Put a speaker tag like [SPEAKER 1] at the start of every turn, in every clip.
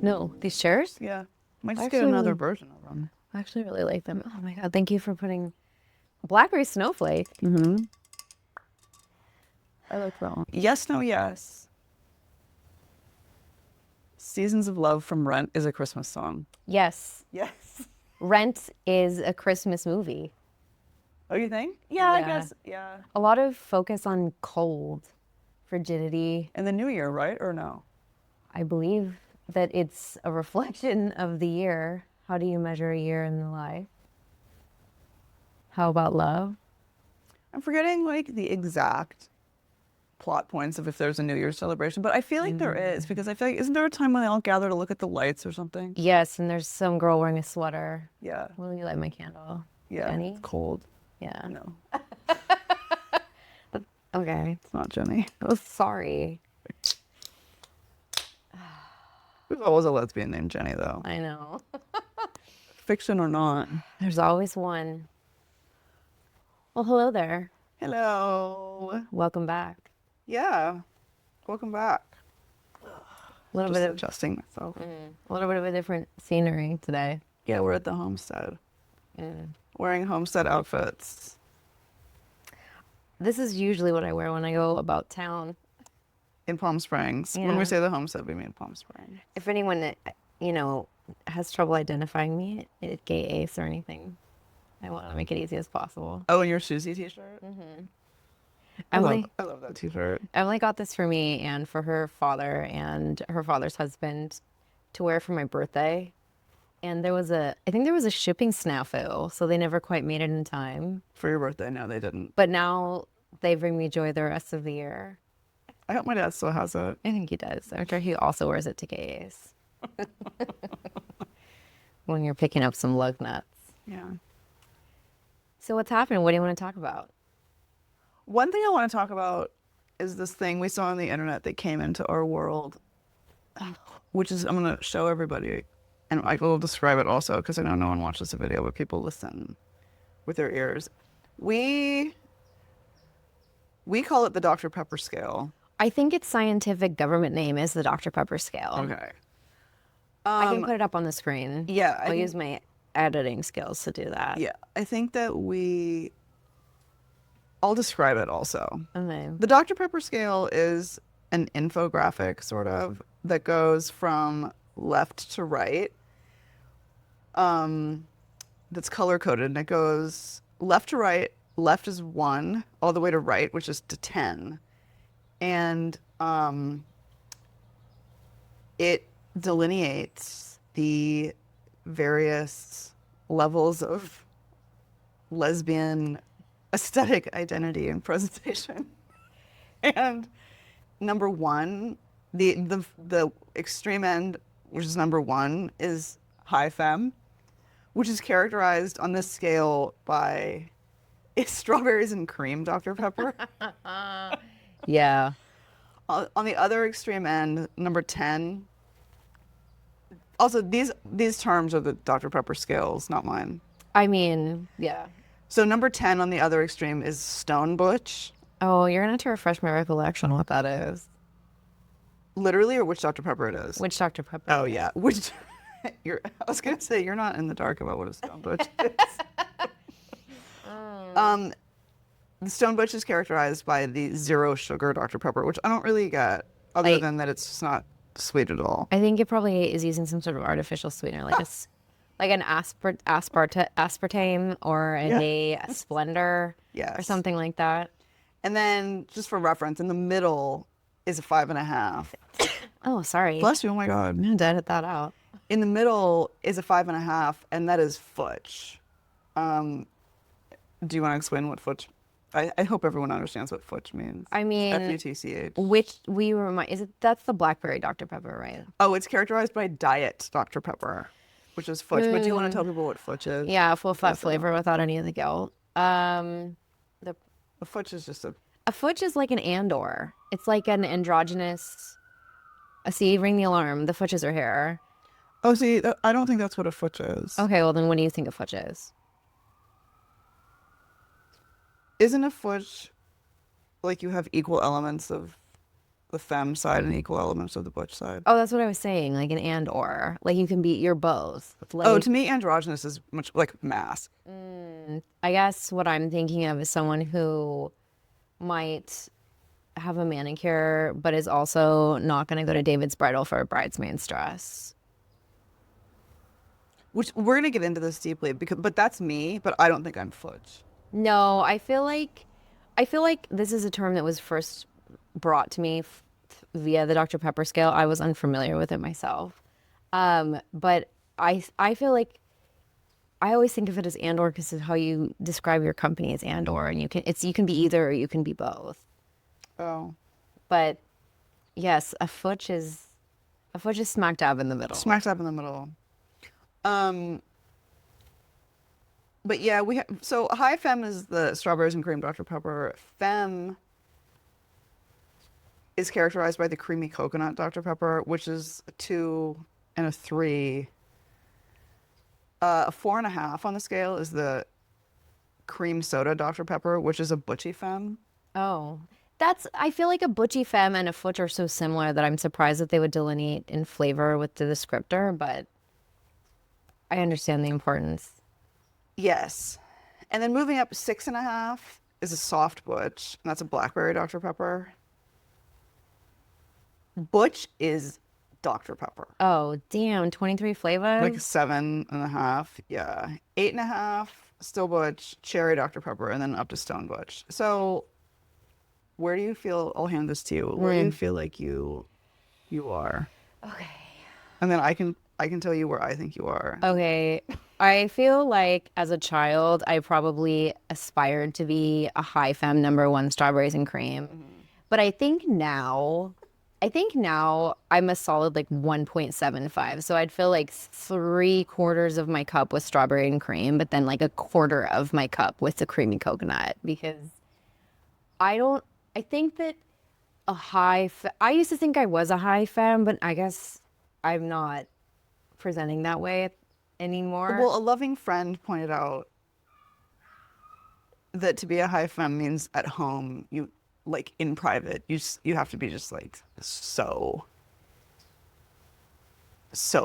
[SPEAKER 1] No, these chairs?
[SPEAKER 2] Yeah. Might just
[SPEAKER 1] Actually,
[SPEAKER 2] get another version of them.
[SPEAKER 1] I actually really like them. Oh my God, thank you for putting blackberry snowflake.
[SPEAKER 2] Mm-hmm. I like that one. Yes, no, yes. Seasons of Love from Rent is a Christmas song.
[SPEAKER 1] Yes,
[SPEAKER 2] Yes.
[SPEAKER 1] Rent is a Christmas movie.
[SPEAKER 2] Oh, you think? Yeah, I
[SPEAKER 1] Yeah.
[SPEAKER 2] guess. Yeah.
[SPEAKER 1] A lot of focus on cold, frigidity.
[SPEAKER 2] In the new year, right? Or no?
[SPEAKER 1] I believe that it's a reflection of the year. How do you measure a year in the life? How about love?
[SPEAKER 2] I'm forgetting like the exact plot points of if there's a New Year's celebration, but I feel like there is because I feel like isn't there a time when they all gather to look at the lights or something?
[SPEAKER 1] Yes, and there's some girl wearing a sweater.
[SPEAKER 2] Yeah.
[SPEAKER 1] Will you light my candle?
[SPEAKER 2] Yeah.
[SPEAKER 1] Jenny?
[SPEAKER 2] It's cold.
[SPEAKER 1] Yeah.
[SPEAKER 2] No,
[SPEAKER 1] Okay.
[SPEAKER 2] it's not Jenny.
[SPEAKER 1] Oh, sorry.
[SPEAKER 2] There's always a lesbian named Jenny though.
[SPEAKER 1] I know.
[SPEAKER 2] Fiction or not.
[SPEAKER 1] There's always one. Well, hello there.
[SPEAKER 2] Hello.
[SPEAKER 1] Welcome back.
[SPEAKER 2] Yeah. Welcome back.
[SPEAKER 1] A little
[SPEAKER 2] Just
[SPEAKER 1] bit of
[SPEAKER 2] adjusting myself.
[SPEAKER 1] a little bit of a different scenery today.
[SPEAKER 2] Yeah, we're at the homestead.
[SPEAKER 1] Mm.
[SPEAKER 2] Wearing homestead outfits.
[SPEAKER 1] This is usually what I wear when I go about town.
[SPEAKER 2] In Palm Springs. When
[SPEAKER 1] Yeah.
[SPEAKER 2] we say the homestead, we mean Palm Springs.
[SPEAKER 1] If anyone, has trouble identifying me at Gay Ace or anything, I want to make it easy as possible.
[SPEAKER 2] Oh, and your Susie t-shirt?
[SPEAKER 1] Emily,
[SPEAKER 2] I love that t-shirt.
[SPEAKER 1] Emily got this for me and for her father and her father's husband to wear for my birthday. And I think there was a shipping snafu, so they never quite made it in time.
[SPEAKER 2] For your birthday? No, they didn't.
[SPEAKER 1] But now they bring me joy the rest of the year.
[SPEAKER 2] I hope my dad still has it.
[SPEAKER 1] I think he does. I'm sure he also wears it to Gay Ace. When you're picking up some lug nuts.
[SPEAKER 2] Yeah.
[SPEAKER 1] So what's happening? What do you want to talk about?
[SPEAKER 2] One thing I want to talk about is this thing we saw on the internet that came into our world, which is, I'm going to show everybody, and I will describe it also because I know no one watches the video, but people listen with their ears. We call it the Dr. Pepper scale.
[SPEAKER 1] I think its scientific government name is the Dr. Pepper scale.
[SPEAKER 2] Okay.
[SPEAKER 1] I can put it up on the screen.
[SPEAKER 2] Yeah.
[SPEAKER 1] I'll use my editing skills to do that.
[SPEAKER 2] Yeah. I think that I'll describe it also.
[SPEAKER 1] Okay.
[SPEAKER 2] The Dr. Pepper scale is an infographic, sort of, that goes from left to right. That's color coded, and it goes left to right. Left is 1, all the way to right, which is to 10, and it delineates the various levels of lesbian aesthetic identity and presentation. And number 1, the extreme end, which is number 1, is high femme, which is characterized on this scale by strawberries and cream Dr. Pepper.
[SPEAKER 1] Yeah.
[SPEAKER 2] On the other extreme end, number 10. Also, these terms are the Dr. Pepper scales, not mine.
[SPEAKER 1] I mean, yeah.
[SPEAKER 2] So number 10 on the other extreme is Stone Butch.
[SPEAKER 1] Oh, you're going to have to refresh my recollection on what that is.
[SPEAKER 2] Literally, or which Dr. Pepper it is?
[SPEAKER 1] Which Dr. Pepper?
[SPEAKER 2] Oh, yeah. Which, I was going to say, you're not in the dark about what a Stone Butch is. The Stone Butch is characterized by the 0 sugar Dr. Pepper, which I don't really get, other than that it's just not sweet at all.
[SPEAKER 1] I think it probably is using some sort of artificial sweetener, like like an aspartame or a Splendor or something like that.
[SPEAKER 2] And then, just for reference, in the middle is a 5.5.
[SPEAKER 1] Oh, sorry.
[SPEAKER 2] Bless you, oh my God.
[SPEAKER 1] I'm going to edit that out.
[SPEAKER 2] In the middle is a 5.5, and that is Futch. Do you want to explain what Futch? I hope everyone understands what Futch means.
[SPEAKER 1] I mean,
[SPEAKER 2] F-U-T-C-H.
[SPEAKER 1] That's the blackberry Dr. Pepper, right?
[SPEAKER 2] Oh, it's characterized by Diet Dr. Pepper, which is Futch. But do you want to tell people what Futch is?
[SPEAKER 1] Yeah, full fat flavor without any of the guilt.
[SPEAKER 2] A Futch is just
[SPEAKER 1] a Futch is like an Andor. It's like an androgynous. See, ring the alarm. The Futches are here.
[SPEAKER 2] Oh, see, I don't think that's what a Futch is.
[SPEAKER 1] Okay, well then, what do you think a Futch is?
[SPEAKER 2] Isn't a Futch like you have equal elements of the femme side and equal elements of the butch side.
[SPEAKER 1] Oh, that's what I was saying, like an and or. Like you can be, you're both.
[SPEAKER 2] Oh,
[SPEAKER 1] Like,
[SPEAKER 2] to me, androgynous is much like mask.
[SPEAKER 1] I guess what I'm thinking of is someone who might have a manicure, but is also not going to go to David's bridal for a bridesmaid's dress.
[SPEAKER 2] Which we're gonna get into this deeply but that's me. But I don't think I'm fudge.
[SPEAKER 1] No, I feel like this is a term that was first brought to me via the Dr. Pepper scale. I was unfamiliar with it myself. But I feel like I always think of it as and or because of how you describe your company as and or, and you can be either or you can be both.
[SPEAKER 2] Oh,
[SPEAKER 1] But yes, a fudge is smack dab in the middle.
[SPEAKER 2] smack dab in the middle. But yeah, so high femme is the strawberries and cream Dr. Pepper. Femme is characterized by the creamy coconut Dr. Pepper, which is a 2 and a 3. A 4.5 on the scale is the cream soda Dr. Pepper, which is a butchy femme.
[SPEAKER 1] Oh, I feel like a butchy femme and a fudge are so similar that I'm surprised that they would delineate in flavor with the descriptor, but I understand the importance.
[SPEAKER 2] Yes. And then moving up 6.5 is a soft butch, and that's a blackberry Dr. Pepper. Butch is Dr. Pepper.
[SPEAKER 1] Oh, damn, 23 flavors?
[SPEAKER 2] Like 7.5. Yeah. 8.5, still butch, cherry Dr. Pepper, and then up to stone butch. So where do you feel, I'll hand this to you. Where do you feel like you are?
[SPEAKER 1] Okay.
[SPEAKER 2] And then I can tell you where I think you are.
[SPEAKER 1] Okay. I feel like as a child, I probably aspired to be a high femme #1 strawberries and cream. But I think now I'm a solid like 1.75. So I'd fill like 3/4 of my cup with strawberry and cream, but then like 1/4 of my cup with the creamy coconut because I think that I used to think I was a high femme, but I guess I'm not presenting that way anymore.
[SPEAKER 2] Well, a loving friend pointed out that to be a high femme means at home, you like in private, you have to be just like so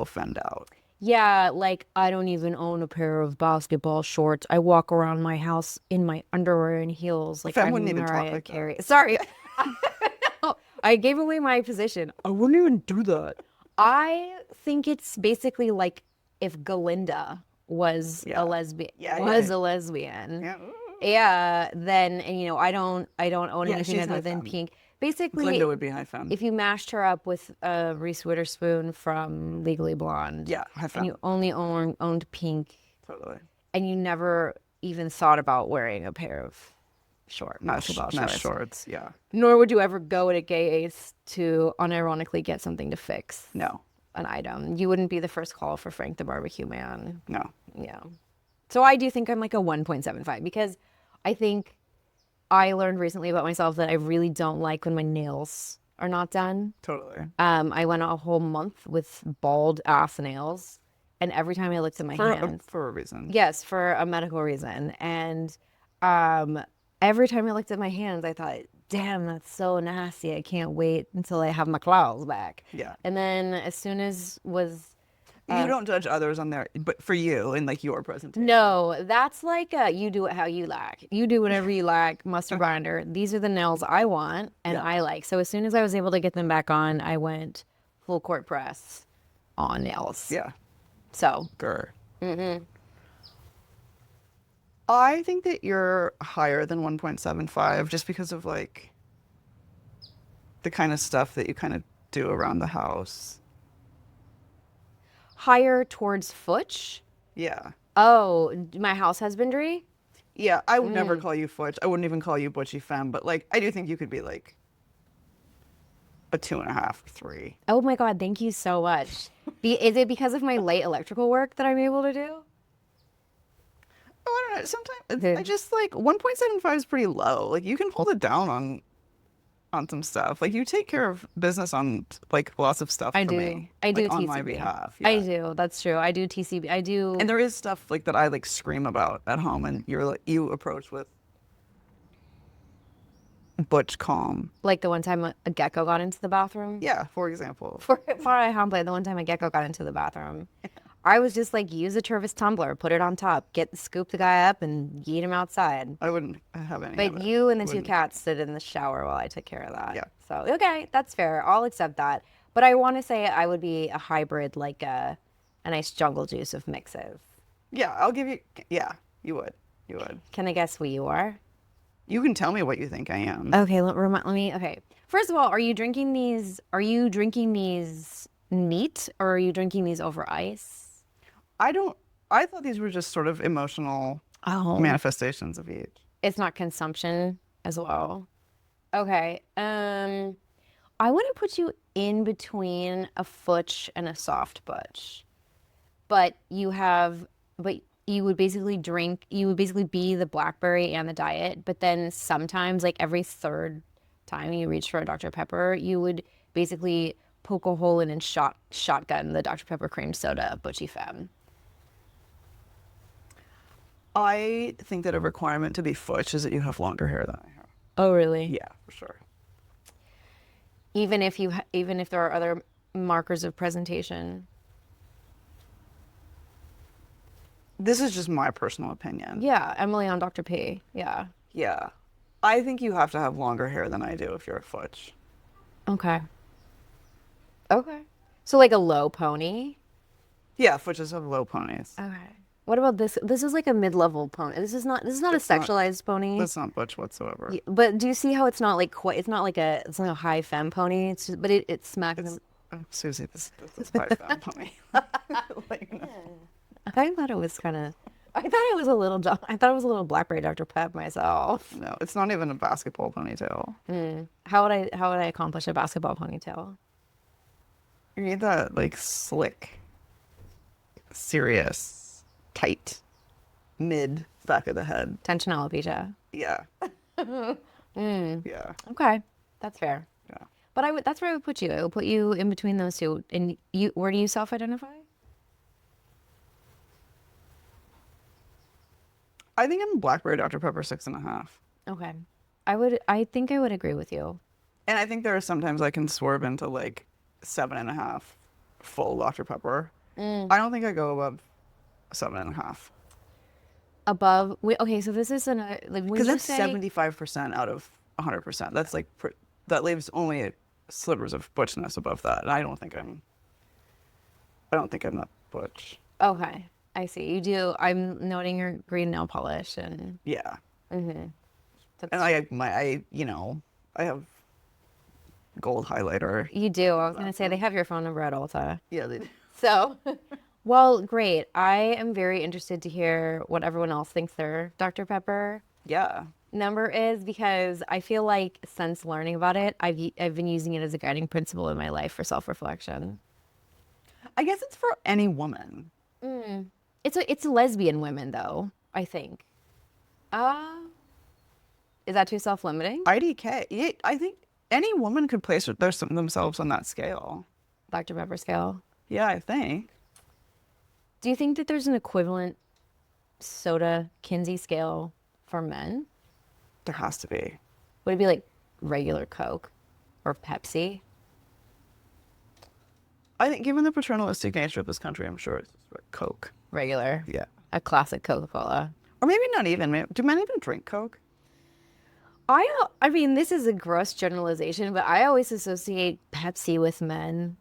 [SPEAKER 2] femmed out.
[SPEAKER 1] Yeah, like I don't even own a pair of basketball shorts. I walk around my house in my underwear and heels like
[SPEAKER 2] Femme
[SPEAKER 1] I'm
[SPEAKER 2] wouldn't even talk
[SPEAKER 1] Mariah
[SPEAKER 2] like that.
[SPEAKER 1] Carey. Sorry. No, I gave away my position. I wouldn't even do that. I think it's basically like if Galinda was
[SPEAKER 2] Yeah.
[SPEAKER 1] a lesbian,
[SPEAKER 2] Yeah,
[SPEAKER 1] a lesbian.
[SPEAKER 2] Yeah.
[SPEAKER 1] Yeah, then and I don't own
[SPEAKER 2] Yeah,
[SPEAKER 1] anything
[SPEAKER 2] she's
[SPEAKER 1] other
[SPEAKER 2] high
[SPEAKER 1] than
[SPEAKER 2] femme.
[SPEAKER 1] pink. Basically,
[SPEAKER 2] Glinda would be high femme.
[SPEAKER 1] if you mashed her up with Reese Witherspoon from Legally Blonde,
[SPEAKER 2] Yeah, high
[SPEAKER 1] and
[SPEAKER 2] femme.
[SPEAKER 1] you only owned pink,
[SPEAKER 2] Totally.
[SPEAKER 1] and you never even thought about wearing a pair of
[SPEAKER 2] Mesh
[SPEAKER 1] basketball shorts,
[SPEAKER 2] shorts. Yeah.
[SPEAKER 1] nor would you ever go to Gay Ace to unironically get something to fix
[SPEAKER 2] No.
[SPEAKER 1] an item. You wouldn't be the first call for Frank the Barbecue Man.
[SPEAKER 2] No.
[SPEAKER 1] Yeah. So I do think I'm like a 1.75 because I think I learned recently about myself that I really don't like when my nails are not done.
[SPEAKER 2] Totally.
[SPEAKER 1] I went a whole month with bald ass nails, and every time I looked at my hands,
[SPEAKER 2] For a reason.
[SPEAKER 1] yes, for a medical reason, and every time I looked at my hands, I thought, "Damn, that's so nasty! I can't wait until I have my claws back."
[SPEAKER 2] Yeah.
[SPEAKER 1] And then as soon as
[SPEAKER 2] You don't judge others on their, but for you in like your presentation.
[SPEAKER 1] no, that's like you do it how you like. You do whatever you like, mustard binder. These are the nails I want and
[SPEAKER 2] Yeah.
[SPEAKER 1] I like. So as soon as I was able to get them back on, I went full court press on nails.
[SPEAKER 2] Yeah.
[SPEAKER 1] So,
[SPEAKER 2] Grr. I think that you're higher than 1.75 just because of like the kind of stuff that you kind of do around the house.
[SPEAKER 1] higher towards Futch.
[SPEAKER 2] Yeah.
[SPEAKER 1] Oh, my house husbandry?
[SPEAKER 2] Yeah, I would never call you Futch. I wouldn't even call you Butchy Femme, but like I do think you could be like a 2.5, 3.
[SPEAKER 1] Oh my God, thank you so much. Is it because of my light electrical work that I'm able to do?
[SPEAKER 2] Oh, I don't know. Sometimes I just like 1.75 is pretty low. Like you can hold it down on some stuff. Like you take care of business on like lots of stuff
[SPEAKER 1] I
[SPEAKER 2] for
[SPEAKER 1] do.
[SPEAKER 2] me.
[SPEAKER 1] I do
[SPEAKER 2] like, on
[SPEAKER 1] TCB.
[SPEAKER 2] my behalf.
[SPEAKER 1] I
[SPEAKER 2] Yeah.
[SPEAKER 1] do. That's true. I do TCB. I do.
[SPEAKER 2] And there is stuff like that I like scream about at home, and you approach with butch calm.
[SPEAKER 1] Like the one time a gecko got into the bathroom.
[SPEAKER 2] Yeah, for example.
[SPEAKER 1] For example, the one time a gecko got into the bathroom, I was just like, use a Tervis tumbler, put it on top, scoop the guy up, and yeet him outside.
[SPEAKER 2] I wouldn't have any of
[SPEAKER 1] But
[SPEAKER 2] it.
[SPEAKER 1] you and the two
[SPEAKER 2] Wouldn't.
[SPEAKER 1] cats stood in the shower while I took care of that.
[SPEAKER 2] Yeah.
[SPEAKER 1] So okay, that's fair. I'll accept that. But I want to say I would be a hybrid, like a nice jungle juice of mixes.
[SPEAKER 2] Yeah, I'll give you. Yeah, you would. You would.
[SPEAKER 1] Can I guess what you are?
[SPEAKER 2] You can tell me what you think I am.
[SPEAKER 1] Okay, let me. Okay, first of all, are you drinking these? Are you drinking these neat, or are you drinking these over ice?
[SPEAKER 2] I thought these were just sort of emotional manifestations of each.
[SPEAKER 1] It's not consumption as well. Okay. I want to put you in between a futch and a soft butch. But you would basically be the blackberry and the diet, but then sometimes like every third time you reach for a Dr. Pepper, you would basically poke a hole in and shotgun the Dr. Pepper cream soda butchy femme.
[SPEAKER 2] I think that a requirement to be futch is that you have longer hair than I have.
[SPEAKER 1] Oh, really?
[SPEAKER 2] Yeah, for sure.
[SPEAKER 1] Even if there are other markers of presentation.
[SPEAKER 2] This is just my personal opinion.
[SPEAKER 1] Yeah, Emily on Dr. P. Yeah.
[SPEAKER 2] Yeah. I think you have to have longer hair than I do if you're a futch.
[SPEAKER 1] Okay. Okay. So like a low pony.
[SPEAKER 2] Yeah, futches have low ponies.
[SPEAKER 1] Okay. What about this? This is like a mid-level pony. This is not a sexualized pony.
[SPEAKER 2] That's not butch whatsoever.
[SPEAKER 1] But do you see how it's not like quite? It's not a high femme pony. It's just, but it smacks.
[SPEAKER 2] Susie, this is my femme pony. Let you know.
[SPEAKER 1] I thought it was kind of. I thought it was a little. I thought it was a little blackberry Dr. Pep myself.
[SPEAKER 2] No, it's not even a basketball ponytail.
[SPEAKER 1] How would I accomplish a basketball ponytail?
[SPEAKER 2] You need that like slick, serious, tight, mid back of the head.
[SPEAKER 1] Tension alopecia.
[SPEAKER 2] Yeah. Yeah.
[SPEAKER 1] Okay, that's fair.
[SPEAKER 2] Yeah.
[SPEAKER 1] But that's where I would put you. I would put you in between those two. And where do you self-identify?
[SPEAKER 2] I think I'm Blackberry Dr. Pepper 6.5.
[SPEAKER 1] Okay. I think I would agree with you.
[SPEAKER 2] And I think there are sometimes I can swerve into like 7.5 full Dr. Pepper. I don't think I go above 7.5.
[SPEAKER 1] Above, okay, so this is like when
[SPEAKER 2] Because
[SPEAKER 1] you
[SPEAKER 2] that's
[SPEAKER 1] say
[SPEAKER 2] 75% out of 100%. That's like, that leaves only slivers of butchness above that. And I don't think I'm that butch.
[SPEAKER 1] okay, I see. You do. I'm noting your green nail polish and
[SPEAKER 2] Yeah.
[SPEAKER 1] mm-hmm.
[SPEAKER 2] And I have gold highlighter.
[SPEAKER 1] You do. I was gonna say they have your phone number at Ulta.
[SPEAKER 2] Yeah, they do.
[SPEAKER 1] So, well, great. I am very interested to hear what everyone else thinks their Dr. Pepper
[SPEAKER 2] Yeah.
[SPEAKER 1] number is, because I feel like since learning about it, I've been using it as a guiding principle in my life for self-reflection.
[SPEAKER 2] I guess it's for any woman.
[SPEAKER 1] It's lesbian women though, I think. Is that too self-limiting?
[SPEAKER 2] IDK. I think any woman could place themselves on that scale.
[SPEAKER 1] Dr. Pepper scale.
[SPEAKER 2] Yeah, I think.
[SPEAKER 1] Do you think that there's an equivalent soda Kinsey scale for men?
[SPEAKER 2] There has to be.
[SPEAKER 1] Would it be like regular Coke or Pepsi?
[SPEAKER 2] I think given the paternalistic nature of this country, I'm sure it's Coke.
[SPEAKER 1] Regular.
[SPEAKER 2] Yeah.
[SPEAKER 1] A classic Coca-Cola.
[SPEAKER 2] Or maybe not even. Do men even drink Coke?
[SPEAKER 1] I mean, this is a gross generalization, but I always associate Pepsi with men.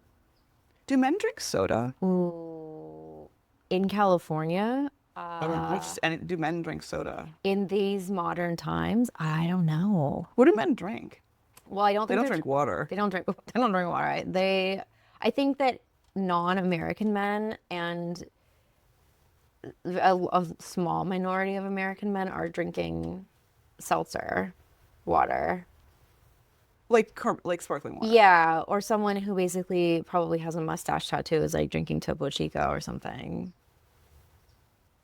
[SPEAKER 2] Do men drink soda?
[SPEAKER 1] Ooh. In California,
[SPEAKER 2] Do men drink soda?
[SPEAKER 1] in these modern times, I don't know.
[SPEAKER 2] What do men drink?
[SPEAKER 1] Well, I don't
[SPEAKER 2] They
[SPEAKER 1] think
[SPEAKER 2] don't drink water.
[SPEAKER 1] They don't drink. They don't drink water. I think that non-American men and a small minority of American men are drinking seltzer water.
[SPEAKER 2] Like sparkling water.
[SPEAKER 1] Yeah, or someone who basically probably has a mustache tattoo is like drinking Topo Chico or something.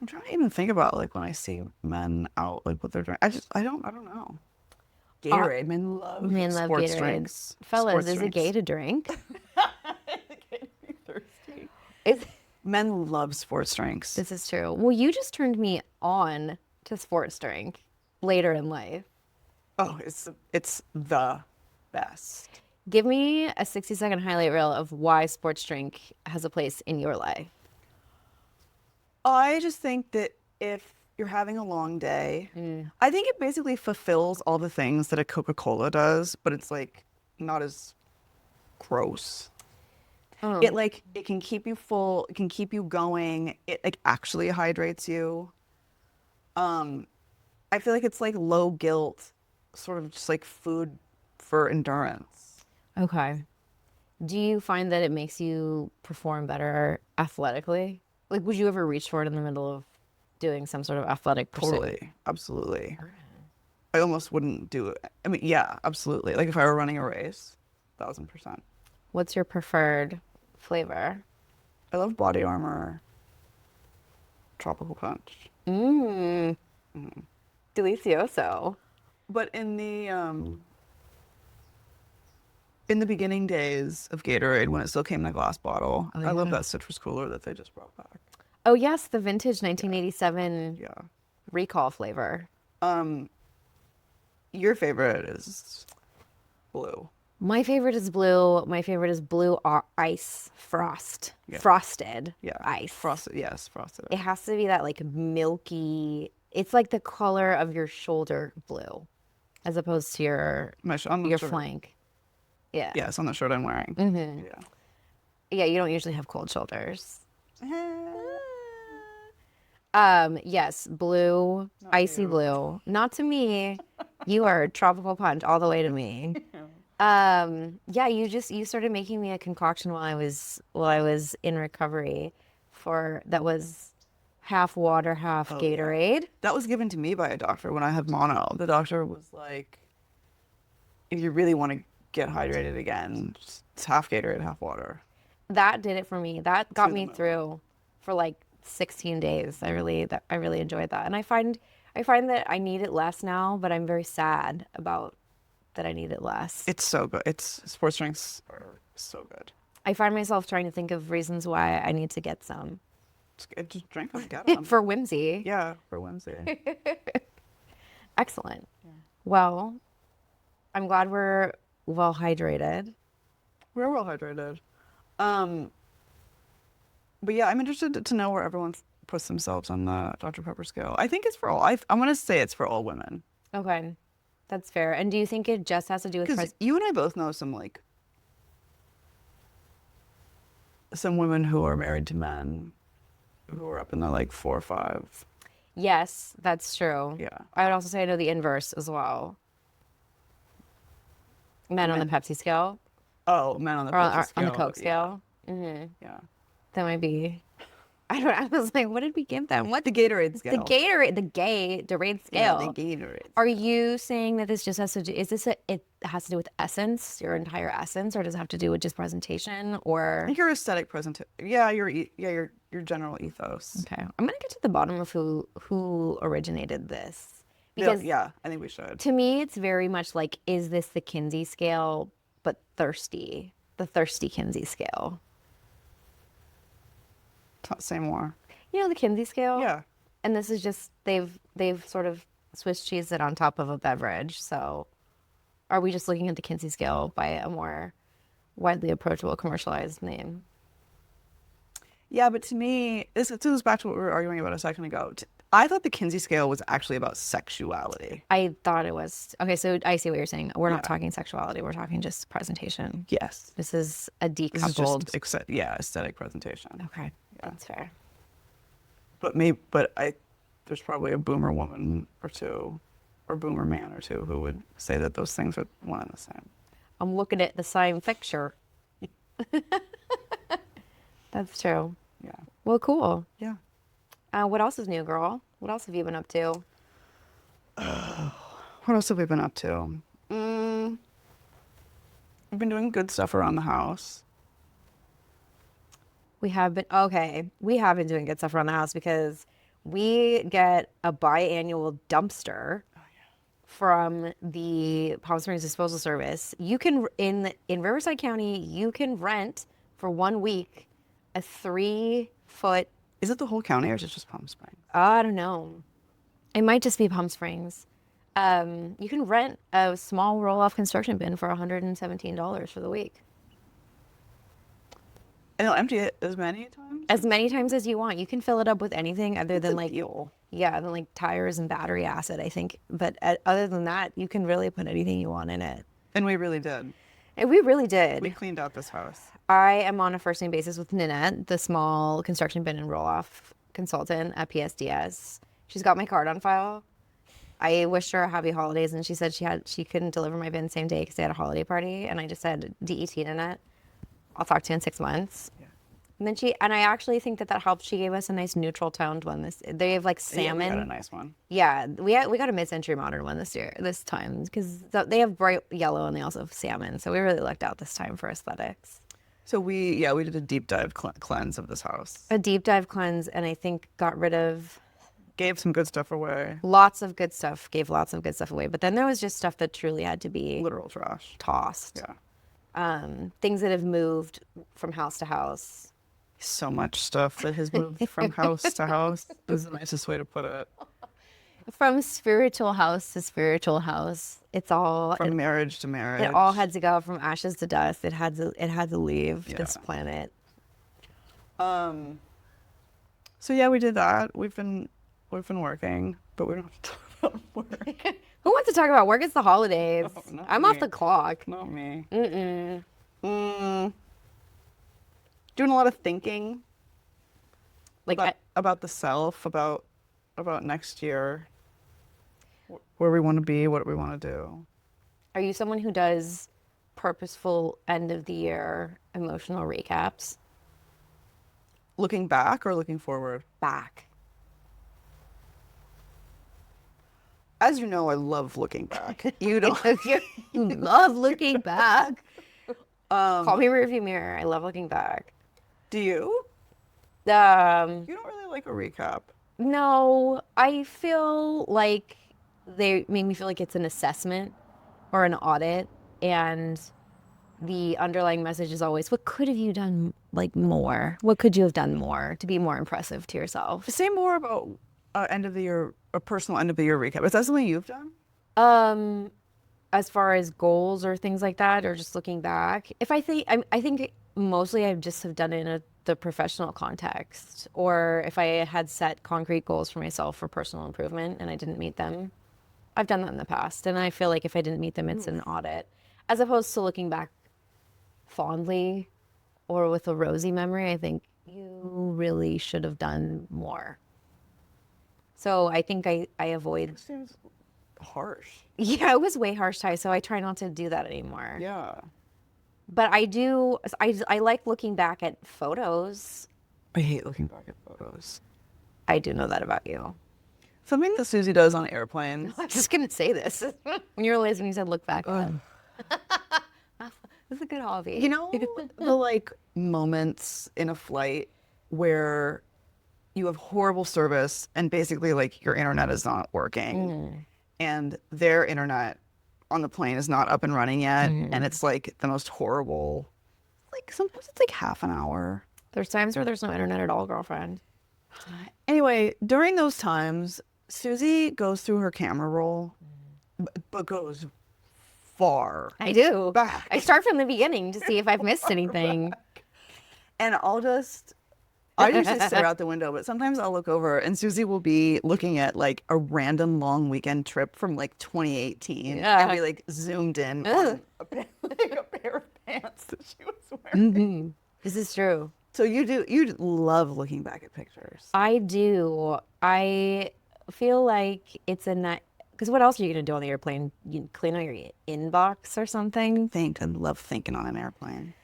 [SPEAKER 2] I'm trying to even think about like when I see men out, like what they're drinking. I don't know. Gatorade. Men love sports
[SPEAKER 1] Gatorades.
[SPEAKER 2] drinks.
[SPEAKER 1] Fellas,
[SPEAKER 2] Sports
[SPEAKER 1] is it
[SPEAKER 2] drinks.
[SPEAKER 1] gay to drink?
[SPEAKER 2] Thirsty.
[SPEAKER 1] Is
[SPEAKER 2] Men love sports drinks.
[SPEAKER 1] This is true. Well, you just turned me on to sports drink later in life.
[SPEAKER 2] Oh, it's the best.
[SPEAKER 1] Give me a 60-second highlight reel of why sports drink has a place in your life.
[SPEAKER 2] I just think that if you're having a long day, I think it basically fulfills all the things that a Coca-Cola does, but it's like not as gross. It
[SPEAKER 1] Oh,
[SPEAKER 2] like it can keep you full, it can keep you going. It like actually hydrates you. I feel like it's like low guilt, sort of just like food for endurance.
[SPEAKER 1] okay. Do you find that it makes you perform better athletically? Like, would you ever reach for it in the middle of doing some sort of athletic pursuit?
[SPEAKER 2] Totally, absolutely. I almost wouldn't do it. I mean, yeah, absolutely. Like if I were running a race, 1000%.
[SPEAKER 1] What's your preferred flavor?
[SPEAKER 2] I love Body Armor, Tropical Punch.
[SPEAKER 1] Mmm, delicioso.
[SPEAKER 2] But in the beginning days of Gatorade, when it still came in a glass bottle,
[SPEAKER 1] Oh,
[SPEAKER 2] I love
[SPEAKER 1] yeah.
[SPEAKER 2] that citrus cooler that they just brought back.
[SPEAKER 1] Oh, yes, the vintage 1987
[SPEAKER 2] Yeah.
[SPEAKER 1] recall flavor.
[SPEAKER 2] Your favorite is blue.
[SPEAKER 1] My favorite is blue. My favorite is blue ice frost.
[SPEAKER 2] Yeah.
[SPEAKER 1] Frosted
[SPEAKER 2] Yeah.
[SPEAKER 1] ice.
[SPEAKER 2] Frosted. Yes, frosted.
[SPEAKER 1] It has to be that like milky, it's like the color of your shoulder blue as opposed to
[SPEAKER 2] On the
[SPEAKER 1] your
[SPEAKER 2] shirt.
[SPEAKER 1] flank. Yeah.
[SPEAKER 2] Yeah, it's on the shirt I'm wearing.
[SPEAKER 1] Mm-hmm.
[SPEAKER 2] Yeah.
[SPEAKER 1] Yeah, you don't usually have cold shoulders. Yes, blue,
[SPEAKER 2] Not
[SPEAKER 1] icy
[SPEAKER 2] you.
[SPEAKER 1] blue. Not to me. You are tropical punch all the way to me. Yeah, you started making me a concoction while I was in recovery that was half water, half
[SPEAKER 2] Oh, yeah.
[SPEAKER 1] Gatorade.
[SPEAKER 2] That was given to me by a doctor when I had mono. The doctor was like, if you really want to get hydrated again, just it's half Gatorade, half water.
[SPEAKER 1] That did it for me. That got
[SPEAKER 2] To the
[SPEAKER 1] me
[SPEAKER 2] moon.
[SPEAKER 1] through for like 16 days. I really enjoyed that. And I find that I need it less now, but I'm very sad about that I need it less.
[SPEAKER 2] It's so good. It's sports drinks are so good.
[SPEAKER 1] I find myself trying to think of reasons why I need to get some
[SPEAKER 2] Just drink them, get them.
[SPEAKER 1] for whimsy.
[SPEAKER 2] Yeah, for Wednesday.
[SPEAKER 1] Excellent. Well, I'm glad we're well hydrated.
[SPEAKER 2] We're well hydrated. But yeah, I'm interested to know where everyone puts themselves on the Dr. Pepper scale. I think it's for all. I'm gonna say it's for all women
[SPEAKER 1] Okay, that's fair. And do you think it just has to do with
[SPEAKER 2] because you and I both know some women who are married to men who are up in the like 4 or 5.
[SPEAKER 1] Yes, that's true.
[SPEAKER 2] Yeah.
[SPEAKER 1] I would also say I know the inverse as well. Men on the Pepsi scale
[SPEAKER 2] Oh, men on the
[SPEAKER 1] or
[SPEAKER 2] Pepsi
[SPEAKER 1] on the
[SPEAKER 2] scale.
[SPEAKER 1] Coke
[SPEAKER 2] Yeah.
[SPEAKER 1] scale. Mm-hmm.
[SPEAKER 2] Yeah.
[SPEAKER 1] That might be. I was like, what did we give them? What
[SPEAKER 2] The Gatorade
[SPEAKER 1] the
[SPEAKER 2] scale.
[SPEAKER 1] Gatorade, the Gatorade
[SPEAKER 2] Yeah,
[SPEAKER 1] scale.
[SPEAKER 2] the Gatorade.
[SPEAKER 1] Are you saying that this just has to do, it has to do with essence, your entire essence, or does it have to do with just presentation
[SPEAKER 2] I
[SPEAKER 1] or?
[SPEAKER 2] think your aesthetic presentation. Yeah, your general ethos.
[SPEAKER 1] Okay. I'm gonna get to the bottom of who originated this.
[SPEAKER 2] Yeah,
[SPEAKER 1] Because
[SPEAKER 2] yeah, I think we should.
[SPEAKER 1] to me it's very much like, is this the Kinsey scale, but thirsty? The thirsty Kinsey scale.
[SPEAKER 2] Say more.
[SPEAKER 1] You know the Kinsey scale?
[SPEAKER 2] Yeah.
[SPEAKER 1] And this is just they've sort of Swiss cheesed it on top of a beverage. So are we just looking at the Kinsey scale by a more widely approachable commercialized name?
[SPEAKER 2] Yeah, but to me, this goes back to what we were arguing about a second ago. I thought the Kinsey scale was actually about sexuality.
[SPEAKER 1] I thought it was. Okay, so I see what you're saying. We're not
[SPEAKER 2] Yeah.
[SPEAKER 1] talking sexuality. We're talking just presentation.
[SPEAKER 2] Yes.
[SPEAKER 1] This is a
[SPEAKER 2] This is
[SPEAKER 1] decoupled.
[SPEAKER 2] just aesthetic presentation.
[SPEAKER 1] Okay, that's fair.
[SPEAKER 2] But there's probably a boomer woman or two, or boomer man or two who would say that those things are one and the same.
[SPEAKER 1] I'm looking at the same picture. That's true.
[SPEAKER 2] Yeah.
[SPEAKER 1] Well, cool.
[SPEAKER 2] Yeah.
[SPEAKER 1] What else is new, girl? What else have you been up to?
[SPEAKER 2] What else have we been up to? We've been doing good stuff around the house.
[SPEAKER 1] We have been doing good stuff around the house because we get a biannual dumpster from the Palm Springs Disposal Service. You can in Riverside County, you can rent for 1 week a 3-foot.
[SPEAKER 2] Is it the whole county or is it just Palm Springs?
[SPEAKER 1] I don't know. It might just be Palm Springs. You can rent a small roll-off construction bin for $117 for the week.
[SPEAKER 2] And they'll empty it as many times?
[SPEAKER 1] As many times as you want. You can fill it up with anything other than like,
[SPEAKER 2] deal.
[SPEAKER 1] yeah, than like tires and battery acid, I think. But other than that, you can really put anything you want in it.
[SPEAKER 2] And we really did.
[SPEAKER 1] And we really did.
[SPEAKER 2] We cleaned out this house.
[SPEAKER 1] I am on a first name basis with Nanette, the small construction bin and roll-off consultant at PSDS. She's got my card on file. I wished her a happy holidays, and she said she couldn't deliver my bin same day because they had a holiday party. And I just said, DET, Nanette. I'll talk to you in 6 months. Yeah. And I actually think that helped. She gave us a nice neutral toned one. They have like salmon.
[SPEAKER 2] Yeah, we got a nice one.
[SPEAKER 1] Yeah, we got a mid-century modern one this time because they have bright yellow and they also have salmon. So we really lucked out this time for aesthetics.
[SPEAKER 2] So we did a deep dive cleanse of this house.
[SPEAKER 1] A deep dive cleanse, and I think got rid of.
[SPEAKER 2] Gave some good stuff away.
[SPEAKER 1] Lots of good stuff. Gave lots of good stuff away. But then there was just stuff that truly had to be
[SPEAKER 2] literal trash.
[SPEAKER 1] Tossed.
[SPEAKER 2] Yeah.
[SPEAKER 1] Things that have moved from house to house.
[SPEAKER 2] So much stuff that has moved from house to house is the nicest way to put it.
[SPEAKER 1] From spiritual house to spiritual house. It's all
[SPEAKER 2] from marriage to marriage.
[SPEAKER 1] It all had to go from ashes to dust. It had to leave this planet.
[SPEAKER 2] So yeah, we did that. We've been working, but we don't have to talk about work.
[SPEAKER 1] Who wants to talk about work? It's the holidays.
[SPEAKER 2] No,
[SPEAKER 1] I'm
[SPEAKER 2] me.
[SPEAKER 1] off the clock.
[SPEAKER 2] Not me.
[SPEAKER 1] Mm-mm.
[SPEAKER 2] Doing a lot of thinking.
[SPEAKER 1] Like
[SPEAKER 2] about the self, about next year. Where we want to be, what we want to do.
[SPEAKER 1] Are you someone who does purposeful end of the year emotional recaps?
[SPEAKER 2] Looking back or looking forward?
[SPEAKER 1] Back.
[SPEAKER 2] As you know, I love looking back. You don't.
[SPEAKER 1] You love looking back. Call me rearview mirror. I love looking back.
[SPEAKER 2] Do you?
[SPEAKER 1] You
[SPEAKER 2] don't really like a recap.
[SPEAKER 1] No, I feel like they make me feel like it's an assessment or an audit, and the underlying message is always, what could have you done like more? What could you have done more to be more impressive to yourself?
[SPEAKER 2] Say more about end of the year, a personal end of the year recap. Is that something you've done?
[SPEAKER 1] As far as goals or things like that, or just looking back, I think mostly I just have done it in the professional context, or if I had set concrete goals for myself for personal improvement and I didn't meet them. I've done that in the past, and I feel like if I didn't meet them, it's an audit, as opposed to looking back fondly or with a rosy memory. I think you really should have done more. So I think I avoid.
[SPEAKER 2] It seems harsh.
[SPEAKER 1] Yeah, it was way harsh, Ty, so I try not to do that anymore.
[SPEAKER 2] Yeah.
[SPEAKER 1] But I like looking back at photos.
[SPEAKER 2] I hate looking back at photos.
[SPEAKER 1] I do know that about you.
[SPEAKER 2] Something that Susie does on airplanes.
[SPEAKER 1] I was just going to say this. When you realized when you said look back. It's a good hobby.
[SPEAKER 2] You know, the like moments in a flight where you have horrible service and basically like your internet is not working and their internet on the plane is not up and running yet, and it's like the most horrible. Like sometimes it's like half an hour.
[SPEAKER 1] There's times where there's no internet at all, girlfriend.
[SPEAKER 2] Anyway, during those times, Susie goes through her camera roll, but goes far.
[SPEAKER 1] I do.
[SPEAKER 2] Back.
[SPEAKER 1] I start from the beginning to see if I've missed anything.
[SPEAKER 2] And I usually stare out the window, but sometimes I'll look over and Susie will be looking at like a random long weekend trip from like 2018 and be like zoomed in on a pair of pants that she was wearing.
[SPEAKER 1] This is true.
[SPEAKER 2] So you love looking back at pictures.
[SPEAKER 1] I do. I feel like it's a night, because what else are you going to do on the airplane? You clean out your inbox or something?
[SPEAKER 2] I love thinking on an airplane.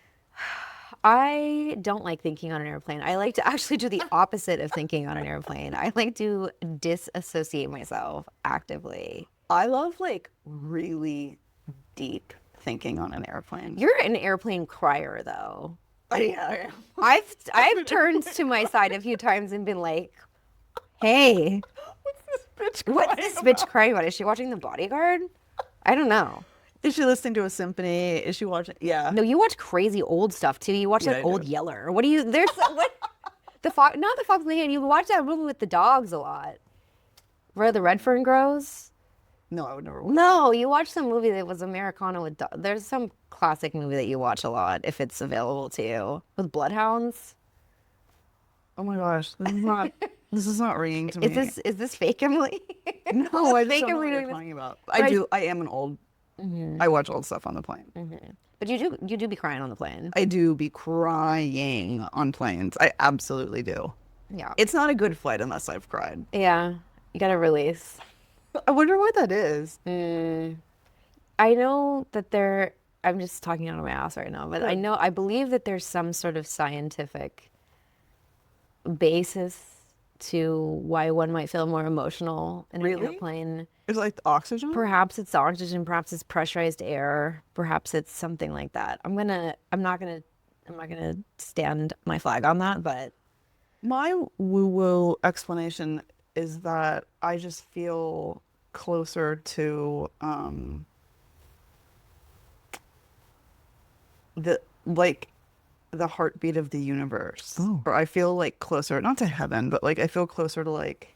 [SPEAKER 1] I don't like thinking on an airplane. I like to actually do the opposite of thinking on an airplane. I like to disassociate myself actively.
[SPEAKER 2] I love like really deep thinking on an airplane.
[SPEAKER 1] You're an airplane crier, though.
[SPEAKER 2] Yeah,
[SPEAKER 1] I've turned to my side a few times and been like, "Hey,
[SPEAKER 2] what's
[SPEAKER 1] this bitch crying about? Is she watching The Bodyguard? I don't know."
[SPEAKER 2] Is she listening to a symphony? Is she watching? Yeah.
[SPEAKER 1] No, you watch crazy old stuff too. You watch like Old Yeller. What do you? There's what? The Fox, not the Fox in the Hand. You watch that movie with the dogs a lot, where the red fern grows.
[SPEAKER 2] No, I would never watch.
[SPEAKER 1] No, you watch some movie that was Americana with there's some classic movie that you watch a lot if it's available to you with bloodhounds.
[SPEAKER 2] Oh my gosh, this is not ringing to me.
[SPEAKER 1] Is this fake, Emily?
[SPEAKER 2] No, I just
[SPEAKER 1] Fake
[SPEAKER 2] don't know
[SPEAKER 1] Emily
[SPEAKER 2] what you're
[SPEAKER 1] doing this.
[SPEAKER 2] talking about.
[SPEAKER 1] Right.
[SPEAKER 2] I am an old. I watch old stuff on the plane.
[SPEAKER 1] But you do be crying on the plane.
[SPEAKER 2] I do be crying on planes. I absolutely do.
[SPEAKER 1] Yeah.
[SPEAKER 2] It's not a good flight unless I've cried.
[SPEAKER 1] Yeah. You gotta release.
[SPEAKER 2] I wonder what that is.
[SPEAKER 1] I know that I'm just talking out of my ass right now, but I believe that there's some sort of scientific basis to why one might feel more emotional in an
[SPEAKER 2] Really?
[SPEAKER 1] airplane.
[SPEAKER 2] It's like the oxygen.
[SPEAKER 1] Perhaps it's oxygen, perhaps it's pressurized air, perhaps it's something like that. I'm not gonna stand my flag on that, but
[SPEAKER 2] My woo-woo explanation is that I just feel closer to the like the heartbeat of the universe.
[SPEAKER 1] Oh.
[SPEAKER 2] Or I feel like closer, not to heaven, but like I feel closer to like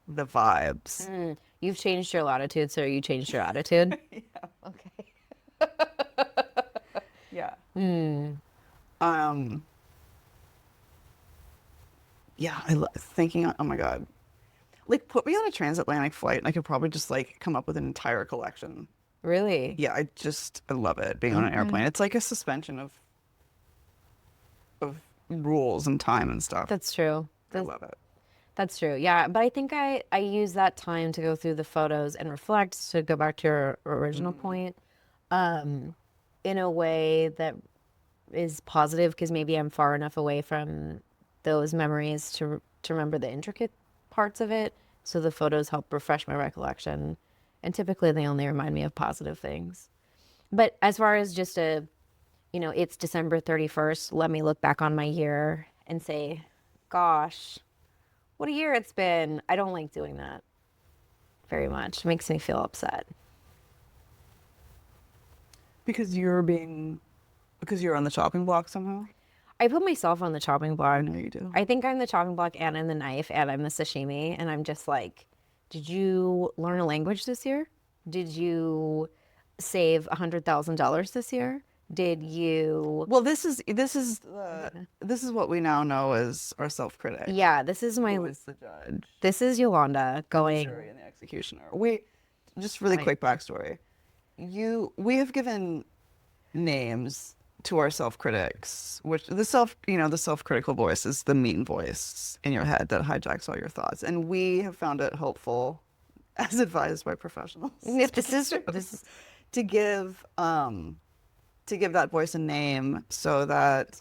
[SPEAKER 2] the vibes.
[SPEAKER 1] you've changed your latitude, so you changed your attitude.
[SPEAKER 2] Yeah.
[SPEAKER 1] Okay.
[SPEAKER 2] Yeah.
[SPEAKER 1] Hmm.
[SPEAKER 2] Yeah, thinking, oh my God. Like put me on a transatlantic flight and I could probably just like come up with an entire collection.
[SPEAKER 1] Really?
[SPEAKER 2] Yeah, I love it being on an airplane. It's like a suspension of rules and time and stuff.
[SPEAKER 1] That's true.
[SPEAKER 2] I love it.
[SPEAKER 1] That's true. Yeah, but I think I use that time to go through the photos and reflect, to go back to your original point, in a way that is positive, because maybe I'm far enough away from those memories to remember the intricate parts of it. So the photos help refresh my recollection, and typically they only remind me of positive things. But as far as just it's December 31st, let me look back on my year and say, gosh, what a year it's been. I don't like doing that very much. It makes me feel upset.
[SPEAKER 2] Because you're on the chopping block somehow?
[SPEAKER 1] I put myself on the chopping block.
[SPEAKER 2] I know you do.
[SPEAKER 1] I think I'm the chopping block and I'm the knife and I'm the sashimi. And I'm just like, did you learn a language this year? Did you save $100,000 this year? Did you?
[SPEAKER 2] Well, this is what we now know as our self-critic.
[SPEAKER 1] Yeah, this is
[SPEAKER 2] Who is the judge?
[SPEAKER 1] This is Yolanda going.
[SPEAKER 2] The jury and the executioner. Wait, just really quick backstory. We have given names to our self-critics, which the self-critical voice is the mean voice in your head that hijacks all your thoughts, and we have found it helpful, as advised by professionals,
[SPEAKER 1] This is
[SPEAKER 2] to give that voice a name so that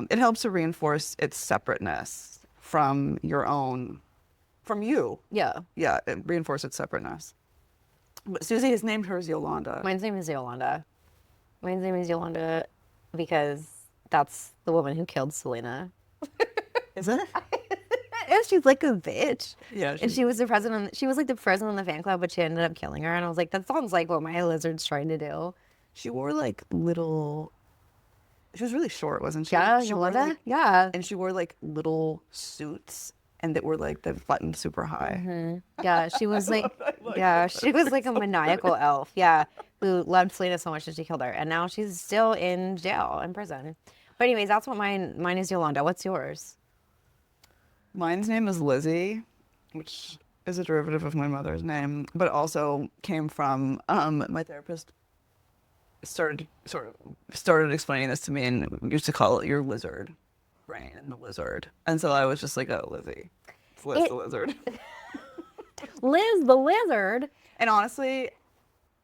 [SPEAKER 2] it helps to reinforce its separateness from you.
[SPEAKER 1] Yeah.
[SPEAKER 2] Yeah, it reinforce its separateness. But Susie has named hers Yolanda.
[SPEAKER 1] Mine's name is Yolanda. Mine's name is Yolanda because that's the woman who killed Selena.
[SPEAKER 2] Is it?
[SPEAKER 1] And she's like a bitch.
[SPEAKER 2] Yeah.
[SPEAKER 1] And she was the president. She was like the president of the fan club, but she ended up killing her. And I was like, that sounds like what my lizard's trying to do.
[SPEAKER 2] She wore like little. She was really short, wasn't she?
[SPEAKER 1] Yeah,
[SPEAKER 2] she wore,
[SPEAKER 1] Yolanda. Yeah.
[SPEAKER 2] And she wore like little suits, and that were like the buttoned super high.
[SPEAKER 1] Yeah, she was like, she was like a maniacal elf. Yeah, who loved Selena so much that she killed her, and now she's still in jail, in prison. But anyways, that's what mine is. Yolanda. What's yours?
[SPEAKER 2] Mine's name is Lizzie, which is a derivative of my mother's name, but also came from my therapist started explaining this to me and used to call it your lizard brain and the lizard. And so I was just like, oh, Lizzie. It's Liz the lizard.
[SPEAKER 1] Liz the lizard.
[SPEAKER 2] And honestly,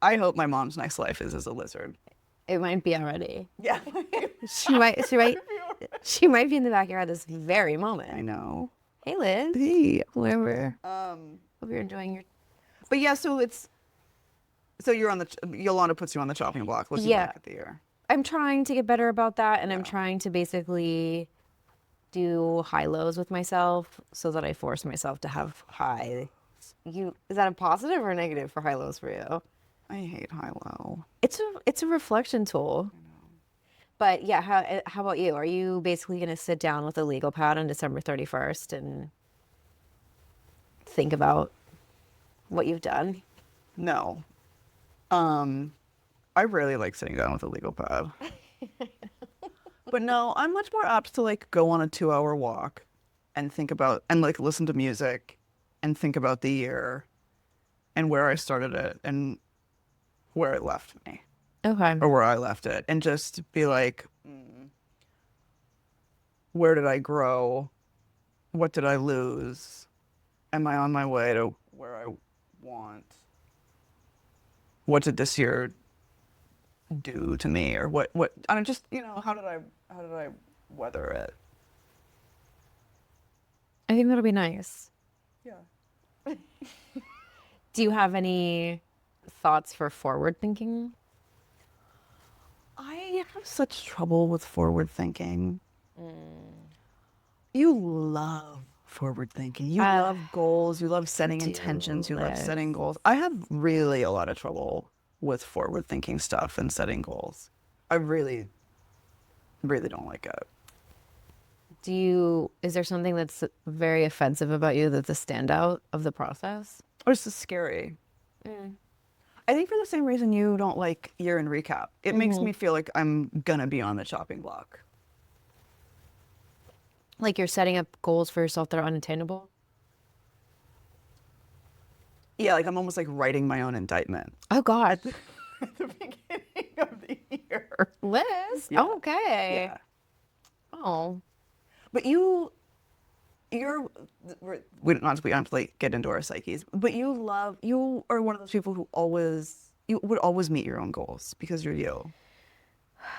[SPEAKER 2] I hope my mom's next life is as a lizard.
[SPEAKER 1] It might be already.
[SPEAKER 2] Yeah.
[SPEAKER 1] She might be in the backyard this very moment.
[SPEAKER 2] I know.
[SPEAKER 1] Hey, Liz.
[SPEAKER 2] Hey.
[SPEAKER 1] Whoever. Hope you're enjoying your.
[SPEAKER 2] But yeah, so you're on Yolanda puts you on the chopping block looking back at the year.
[SPEAKER 1] I'm trying to get better about that, and I'm trying to basically do high lows with myself so that I force myself to have high. Is that a positive or a negative for high lows for you?
[SPEAKER 2] I hate high low.
[SPEAKER 1] It's a reflection tool. I know. But yeah, how about you? Are you basically going to sit down with a legal pad on December 31st and think about what you've done?
[SPEAKER 2] No. I really like sitting down with a legal pad. But no, I'm much more apt to like go on a 2-hour walk and think about and like listen to music and think about the year and where I started it and where it left me
[SPEAKER 1] Okay.
[SPEAKER 2] or where I left it and just be like, where did I grow? What did I lose? Am I on my way to where I want? What did this year do to me or what I mean, just, how did I weather it?
[SPEAKER 1] I think that'll be nice.
[SPEAKER 2] Yeah.
[SPEAKER 1] Do you have any thoughts for forward thinking?
[SPEAKER 2] I have such trouble with forward thinking. You love forward thinking. You love goals. You love setting intentions. You love setting goals. I have really a lot of trouble with forward thinking stuff and setting goals. I really, really don't like it.
[SPEAKER 1] Is there something that's very offensive about you that's a standout of the process?
[SPEAKER 2] Or it's just scary. I think for the same reason you don't like year-end recap. It makes me feel like I'm gonna be on the chopping block.
[SPEAKER 1] Like you're setting up goals for yourself that are unattainable?
[SPEAKER 2] Yeah, like I'm almost like writing my own indictment.
[SPEAKER 1] Oh, God.
[SPEAKER 2] At the beginning of the year.
[SPEAKER 1] Liz?
[SPEAKER 2] Yeah.
[SPEAKER 1] Okay.
[SPEAKER 2] Yeah.
[SPEAKER 1] Oh.
[SPEAKER 2] But we don't have to like get into our psyches, but you are one of those people who you would always meet your own goals because you're you.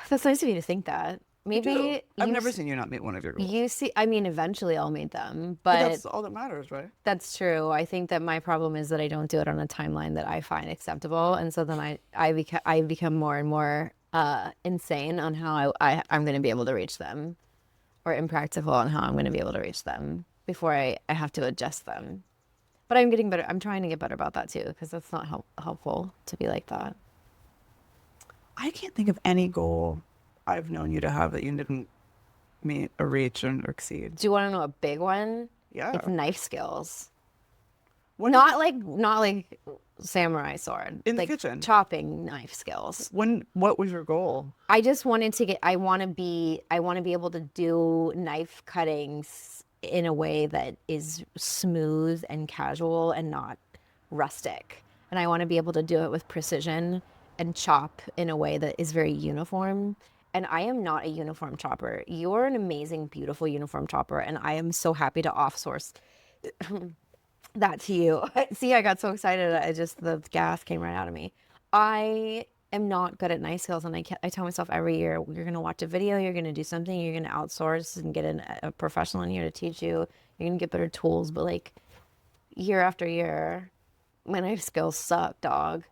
[SPEAKER 1] That's nice of you to think that. Maybe
[SPEAKER 2] I've never seen you not meet one of your goals.
[SPEAKER 1] I mean, eventually I'll meet them,
[SPEAKER 2] But
[SPEAKER 1] but
[SPEAKER 2] that's all that matters, right?
[SPEAKER 1] that's true. I think that my problem is that I don't do it on a timeline that I find acceptable, and so then I become more and more insane on how I'm going to be able to reach them, or impractical on how I'm going to be able to reach them before I have to adjust them. But I'm getting better. I'm trying to get better about that too, because that's not helpful to be like that.
[SPEAKER 2] I can't think of any goal I've known you to have that you didn't meet or reach or exceed.
[SPEAKER 1] Do you want to know a big one?
[SPEAKER 2] Yeah.
[SPEAKER 1] It's knife skills.
[SPEAKER 2] When,
[SPEAKER 1] Not like samurai sword.
[SPEAKER 2] In the
[SPEAKER 1] like
[SPEAKER 2] kitchen.
[SPEAKER 1] chopping knife skills.
[SPEAKER 2] What was your goal?
[SPEAKER 1] I just wanted to I want to be able to do knife cuttings in a way that is smooth and casual and not rustic. And I want to be able to do it with precision and chop in a way that is very uniform. And I am not a uniform chopper. You're an amazing, beautiful uniform chopper, and I am so happy to offsource that to you. See, I got so excited. The gas came right out of me. I am not good at knife skills, and I tell myself every year, you're going to watch a video, you're going to do something, you're going to outsource and get a professional in here to teach you. You're going to get better tools, but like year after year, my knife skills suck, dog.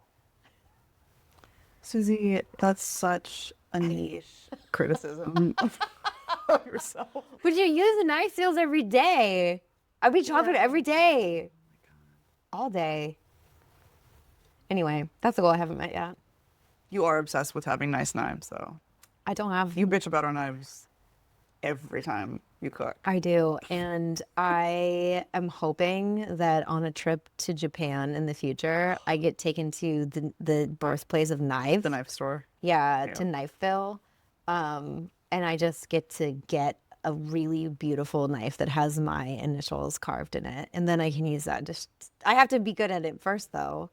[SPEAKER 2] Susie, that's such a niche criticism of yourself.
[SPEAKER 1] But you use the knife skills every day. I'd be chopping every day. All day. Anyway, that's a goal I haven't met yet.
[SPEAKER 2] You are obsessed with having nice knives, though.
[SPEAKER 1] I don't have.
[SPEAKER 2] You bitch about our knives every time you cook.
[SPEAKER 1] I do. And I am hoping that on a trip to Japan in the future, I get taken to the birthplace of knives.
[SPEAKER 2] The knife store.
[SPEAKER 1] Yeah, to Knifeville. And I just get to get a really beautiful knife that has my initials carved in it. And then I can use that. I have to be good at it first, though.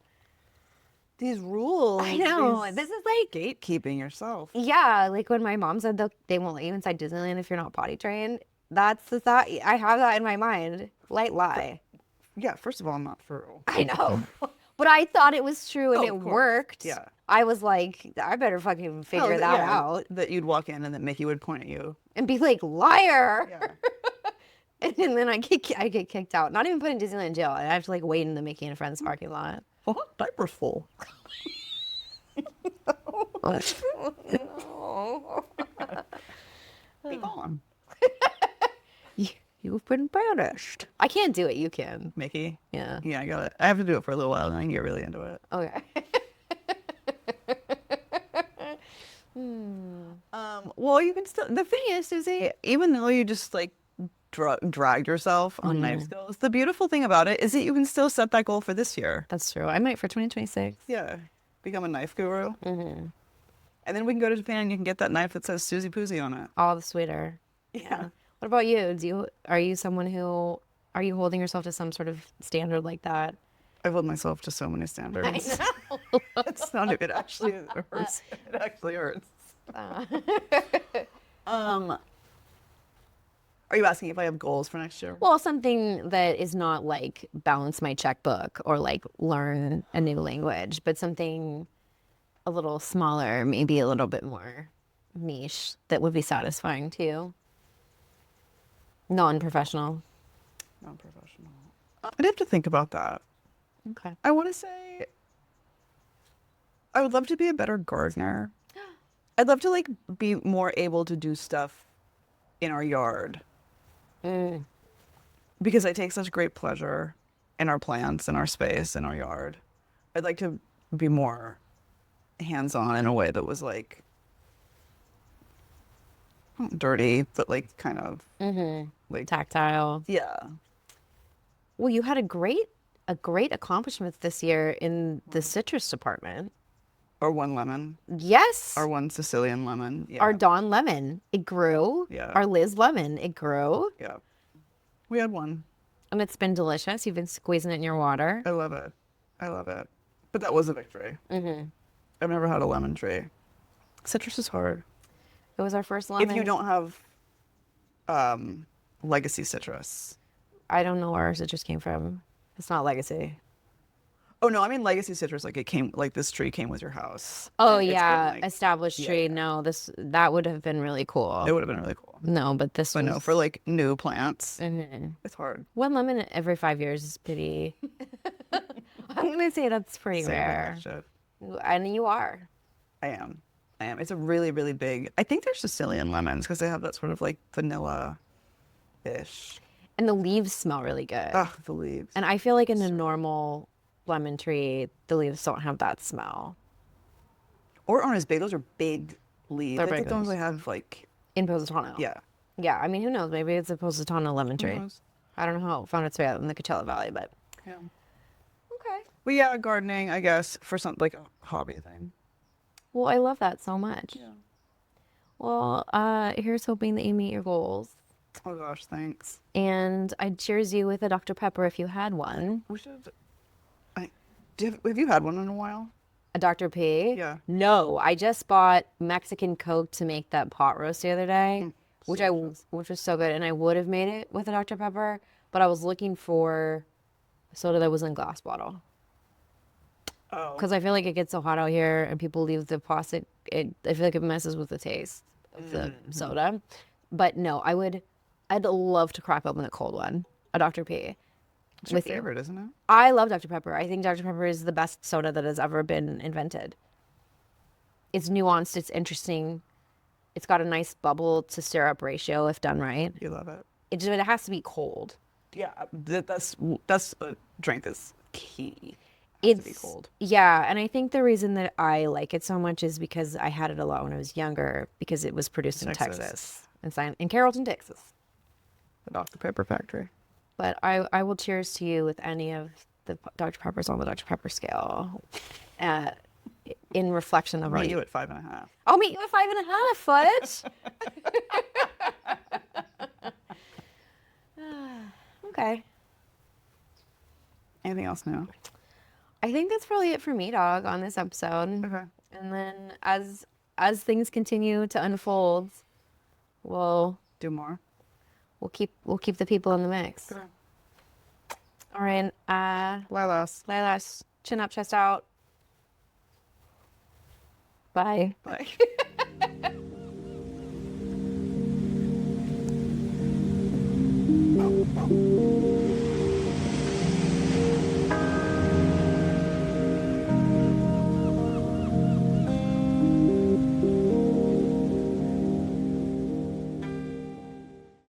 [SPEAKER 2] These rules.
[SPEAKER 1] I know. This is like
[SPEAKER 2] gatekeeping yourself.
[SPEAKER 1] Yeah, like when my mom said they won't let you inside Disneyland if you're not potty trained. That's the thought. I have that in my mind. Light lie.
[SPEAKER 2] Yeah, first of all, I'm not for.
[SPEAKER 1] I know. But I thought it was true and it worked.
[SPEAKER 2] Yeah.
[SPEAKER 1] I was like, I better fucking figure that out.
[SPEAKER 2] That you'd walk in and then Mickey would point at you.
[SPEAKER 1] And be like, liar.
[SPEAKER 2] Yeah.
[SPEAKER 1] And then I get kicked out. Not even put in Disneyland jail. I have to like wait in the Mickey and Friends parking lot.
[SPEAKER 2] Well, diaper's full. Be gone.
[SPEAKER 1] You've been banished. I can't do it. You can.
[SPEAKER 2] Mickey?
[SPEAKER 1] Yeah.
[SPEAKER 2] Yeah, I got it. I have to do it for a little while and I can get really into it.
[SPEAKER 1] Okay.
[SPEAKER 2] Well, you can still, the thing is, Susie, even though you just like drag yourself on knife skills. The beautiful thing about it is that you can still set that goal for this year.
[SPEAKER 1] That's true. I might for 2026.
[SPEAKER 2] Yeah, become a knife guru. And then we can go to Japan and you can get that knife that says Susie Poosie on it.
[SPEAKER 1] All the sweeter.
[SPEAKER 2] Yeah.
[SPEAKER 1] What about you? Are you someone who are you holding yourself to some sort of standard like that?
[SPEAKER 2] I hold myself to so many standards. It's not it actually hurts. It actually hurts. Are you asking if I have goals for next year?
[SPEAKER 1] Well, something that is not like balance my checkbook or like learn a new language, but something a little smaller, maybe a little bit more niche that would be satisfying to you. Non-professional.
[SPEAKER 2] Non-professional. I'd have to think about that.
[SPEAKER 1] Okay.
[SPEAKER 2] I want to say I would love to be a better gardener. I'd love to like be more able to do stuff in our yard. Because I take such great pleasure in our plants, in our space, in our yard. I'd like to be more hands-on in a way that was like not dirty, but like kind of like
[SPEAKER 1] Tactile.
[SPEAKER 2] yeah.
[SPEAKER 1] Well, you had a great accomplishment this year in the citrus department.
[SPEAKER 2] Our one lemon.
[SPEAKER 1] Yes.
[SPEAKER 2] Our one Sicilian lemon. Yeah.
[SPEAKER 1] Our Dawn lemon, it grew.
[SPEAKER 2] Yeah.
[SPEAKER 1] Our Liz lemon, it grew.
[SPEAKER 2] Yeah. We had one.
[SPEAKER 1] And it's been delicious. You've been squeezing it in your water.
[SPEAKER 2] I love it. I love it. But that was a victory. I've never had a lemon tree. Citrus is hard.
[SPEAKER 1] It was our first lemon.
[SPEAKER 2] If you don't have legacy citrus.
[SPEAKER 1] I don't know where our citrus came from. It's not legacy.
[SPEAKER 2] Oh no, I mean legacy citrus. Like it came, like this tree came with your house.
[SPEAKER 1] Oh
[SPEAKER 2] And it's
[SPEAKER 1] yeah,
[SPEAKER 2] been, like,
[SPEAKER 1] established tree. No, that would have been really cool.
[SPEAKER 2] it would have been really cool.
[SPEAKER 1] No, but this
[SPEAKER 2] But
[SPEAKER 1] was...
[SPEAKER 2] no, for like new plants,
[SPEAKER 1] Mhm.
[SPEAKER 2] it's hard.
[SPEAKER 1] One lemon every 5 years is pretty... I'm gonna say that's pretty
[SPEAKER 2] Same
[SPEAKER 1] rare.
[SPEAKER 2] with that shit.
[SPEAKER 1] And you are.
[SPEAKER 2] I am. It's a really, really big. I think they're Sicilian lemons because they have that sort of like vanilla-ish.
[SPEAKER 1] And the leaves smell really good.
[SPEAKER 2] Ugh, the leaves.
[SPEAKER 1] And I feel like in a normal lemon tree, the leaves don't have that smell.
[SPEAKER 2] Or aren't as big. Those are big leaves.
[SPEAKER 1] They're
[SPEAKER 2] I think
[SPEAKER 1] big
[SPEAKER 2] the ones
[SPEAKER 1] ones.
[SPEAKER 2] I have like
[SPEAKER 1] In Positano.
[SPEAKER 2] yeah.
[SPEAKER 1] Yeah, I mean, who knows? Maybe it's a Positano lemon tree.
[SPEAKER 2] knows?
[SPEAKER 1] I don't know how it found its way out in the Coachella Valley, but...
[SPEAKER 2] Yeah.
[SPEAKER 1] Okay.
[SPEAKER 2] Well, yeah, gardening, I guess, for something like a hobby thing.
[SPEAKER 1] Well, I love that so much.
[SPEAKER 2] Yeah.
[SPEAKER 1] Well, here's hoping that you meet your goals.
[SPEAKER 2] Oh gosh, thanks.
[SPEAKER 1] And I'd cheers you with a Dr. Pepper if you had one.
[SPEAKER 2] We should. Have you had one in a while?
[SPEAKER 1] A Dr. P?
[SPEAKER 2] Yeah.
[SPEAKER 1] No, I just bought Mexican Coke to make that pot roast the other day, which was so good. And I would have made it with a Dr. Pepper, but I was looking for a soda that was in a glass bottle.
[SPEAKER 2] Oh.
[SPEAKER 1] Because I feel like it gets so hot out here and people leave the plastic. I feel like it messes with the taste of the soda. But no, I'd love to crack open a cold one, a Dr. P.
[SPEAKER 2] It's your favorite, isn't it?
[SPEAKER 1] I love Dr. Pepper. I think Dr. Pepper is the best soda that has ever been invented. It's nuanced. It's interesting. It's got a nice bubble to syrup ratio if done right.
[SPEAKER 2] You love it.
[SPEAKER 1] It has to be cold.
[SPEAKER 2] Yeah, that's a drink that's key.
[SPEAKER 1] It's
[SPEAKER 2] to be cold.
[SPEAKER 1] Yeah, and I think the reason that I like it so much is because I had it a lot when I was younger because it was produced in Texas. In Carrollton, Texas.
[SPEAKER 2] The Dr. Pepper factory.
[SPEAKER 1] But I will cheers to you with any of the Dr. Peppers on the Dr. Pepper scale in reflection of
[SPEAKER 2] I'll meet you at 5.5.
[SPEAKER 1] I'll meet you at 5.5, foot. Okay.
[SPEAKER 2] Anything else now?
[SPEAKER 1] I think that's probably it for me, dog, on this episode.
[SPEAKER 2] Okay.
[SPEAKER 1] And then as things continue to unfold, we'll
[SPEAKER 2] Do more.
[SPEAKER 1] keep the people in the mix.
[SPEAKER 2] Okay.
[SPEAKER 1] All right.
[SPEAKER 2] Lilas.
[SPEAKER 1] Chin up, chest out. Bye.
[SPEAKER 2] Bye.